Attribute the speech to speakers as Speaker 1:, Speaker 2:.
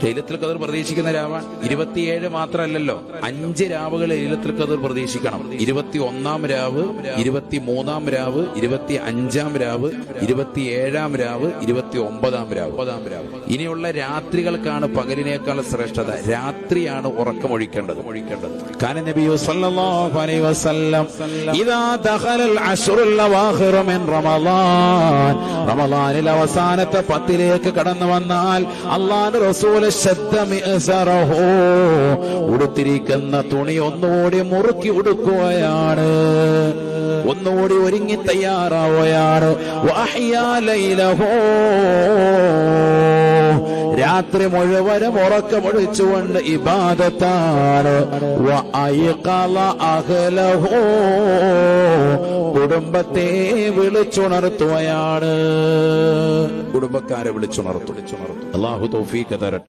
Speaker 1: ലൈലത്തുൽ ഖദർ പ്രതീക്ഷിക്കുന്ന രാവാണ്. 27 മാത്രമല്ലല്ലോ, 5 രാവുകൾ ലൈലത്തുൽ ഖദർ പ്രതീക്ഷിക്കണം. 21-ാം രാവ്, 23-ാം രാവ്, 25-ാം രാവ്, 27-ാം രാവ്, 29-ാം രാവ്. ഇനിയുള്ള രാത്രികൾക്കാണ് പകലിനേക്കാൾ ശ്രേഷ്ഠത. രാത്രിയാണ് ഉറക്കമൊഴിക്കേണ്ടത്. കാന നബിയു സല്ലല്ലാഹു അലൈഹി വസല്ലം ഇദാ ദഖലൽ അശ്റുൽ അവാഖിർ മിൻ റമളാൻ, റമളാനിൽ അവസാനത്തെ 10ലേക്ക് കടന്നു വന്നാൽ അല്ലാഹുവിന്റെ റസൂൽ ഉടുത്തിരിക്കുന്ന തുണി ഒന്നുകൂടി മുറുക്കി ഉടുക്കുകയാണ്, ഒന്നുകൂടി ഒരുങ്ങി തയ്യാറാവുകയാണ്. രാത്രി മുഴുവനും ഉറക്കമൊഴിച്ചുകൊണ്ട് ഇബാദത്താണ്. കുടുംബത്തെ വിളിച്ചുണർത്തുകയാണ്, കുടുംബക്കാരെ വിളിച്ചുണർത്തും. അല്ലാഹു തൗഫീഖ് തരട്ടെ.